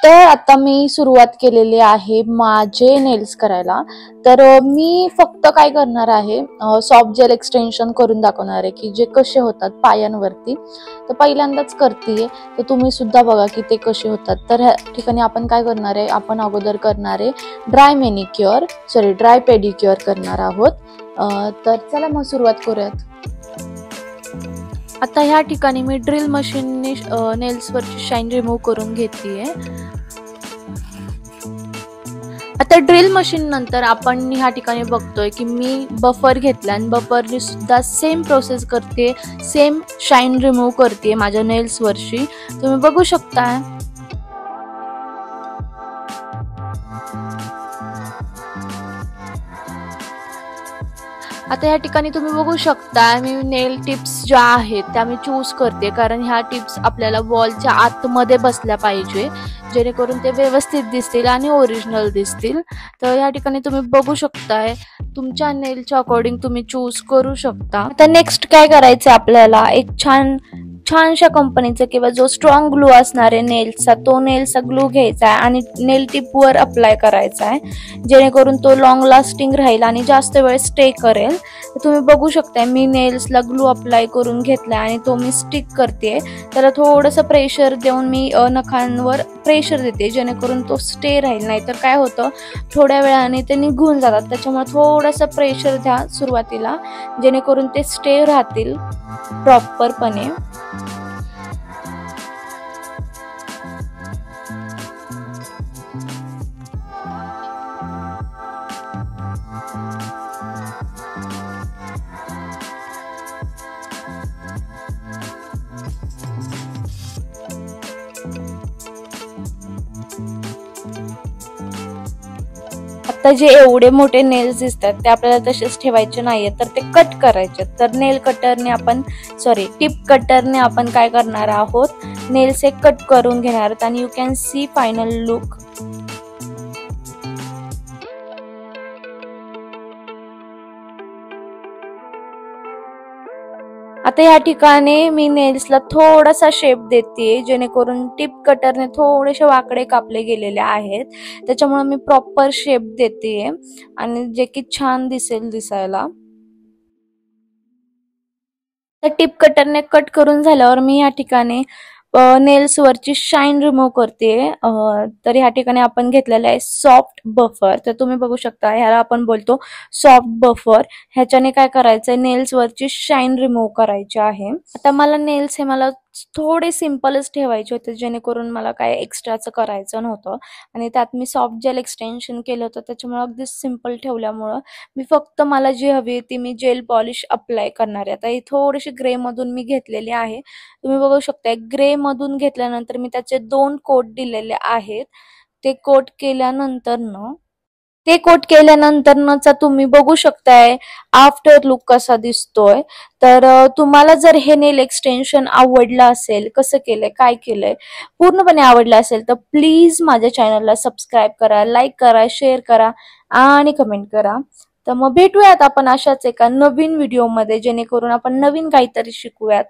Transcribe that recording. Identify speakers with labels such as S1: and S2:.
S1: तर आता मी सुरुवात केलेली आहे माझे नेल्स करायला. तर मी फक्त काय करणार आहे, सॉफ्ट जेल एक्सटेन्शन करून दाखवणार आहे की जे कसे होतात पायांवरती. तर पहिल्यांदाच करते, तर तुम्ही सुद्धा बघा की ते कसे होतात. तर ह्या ठिकाणी आपण काय करणार आहे, आपण अगोदर करणार आहे ड्राय पेडिक्युअर करणार आहोत. तर चला मग सुरुवात करूयात. आता ह्या ठिकाणी मी ड्रिल मशीनने नेल्सवरची शाईन रिमूव्ह करून घेतलीये. आता ड्रिल मशीन नंतर आपण ह्या ठिकाणी बघतोय की मी बफर घेतला आणि बफरने सुद्धा सेम प्रोसेस करते, सेम शाईन रिमूव्ह करते माझ्या नेल्सवरची. तुम्ही बघू शकता. आता या ठिकाणी तुम्ही बघू शकता मी नेल टिप्स ज्या आहेत त्या मी चूज करते, कारण ह्या टिप्स आपल्याला वॉलच्या आतमध्ये बसल्या पाहिजे, जेणेकरून ते व्यवस्थित दिसतील आणि ओरिजिनल दिसतील. तर या ठिकाणी तुम्ही बघू शकताय, तुमच्या नेलच्या अकॉर्डिंग तुम्ही चूज करू शकता. आता नेक्स्ट काय करायचं, आपल्याला एक छानशा कंपनीचा किंवा जो स्ट्रॉंग ग्लू असणार आहे नेल्सचा, तो नेल्सचा ग्लू घ्यायचा आहे आणि नेल टिप वर अप्लाय करायचा आहे, जेणेकरून तो लॉंग लास्टिंग राहील आणि जास्त वेळ स्टे करेल. तुम्ही बघू शकता मी नेल्सला ग्लू अप्लाय करून घेतलाय आणि तो मी स्टिक करते. त्याला थोडंसं प्रेशर देऊन मी नखांवर प्रेशर देते, जेणेकरून तो स्टे राहील. नाहीतर काय होतं, थोड्या वेळाने ते निघून जातात. त्याच्यामुळे थोडंसं प्रेशर द्या सुरुवातीला, जेणेकरून ते स्टे राहतील प्रॉपरपणे. आता जे एवढे मोठे नेल्स दिसतात ते आपल्याला तसेच ठेवायचे नाहीये, तर ते कट करायचे. तर टिप कटरने आपण काय करणार आहोत, नेल्स एक कट करून घेणार आहोत आणि you can see final look. आता या ठिकाणी मी नेल्सला थोडासा शेप देते, जेणेकरून टिप कटरने थोडेसे वाकडे कापले गेलेले आहेत, त्याच्यामुळे मी प्रॉपर शेप देते आणि जे की छान दिसेल दिसायला. तर टिप कटरने कट करून झाल्यावर मी या ठिकाणी नेल्स वरची शाईन रिमूव्ह करते. तर ह्या ठिकाणी आपण घेतलेला आहे सॉफ्ट बफर. तर तुम्ही बघू शकता, ह्याला आपण बोलतो सॉफ्ट बफर. ह्याच्याने काय करायचंय, नेल्स वरची शाईन रिमूव्ह करायची आहे. आता मला नेल्स हे थोडे सिम्पलच ठेवायचे होते, जेणेकरून मला काय एक्स्ट्राचं करायचं नव्हतं आणि त्यात मी सॉफ्ट जेल एक्सटेन्शन केलं होतं. त्याच्यामुळे अगदी सिम्पल ठेवल्यामुळं मी फक्त मला जी हवी ती मी जेल पॉलिश अप्लाय करणार आहे. आता ही थोडीशी ग्रे मधून मी घेतलेली आहे. तुम्ही बघू शकता, ग्रे मधून घेतल्यानंतर मी त्याचे 2 कोट दिलेले आहेत. ते कोट केल्यानंतर तुम्ही बघू शकताय आफ्टर लुक कसा दिसतोय. तर तुम्हाला जर हे नेल एक्सटेन्शन आवडलं असेल, कसं केलंय, काय केलंय, पूर्णपणे आवडलं असेल तर प्लीज माझ्या चॅनलला सबस्क्राईब करा, लाईक करा, शेअर करा आणि कमेंट करा. तर मग भेटूयात आपण अशाच एका नवीन व्हिडिओमध्ये, जेणेकरून आपण नवीन काहीतरी शिकूयात.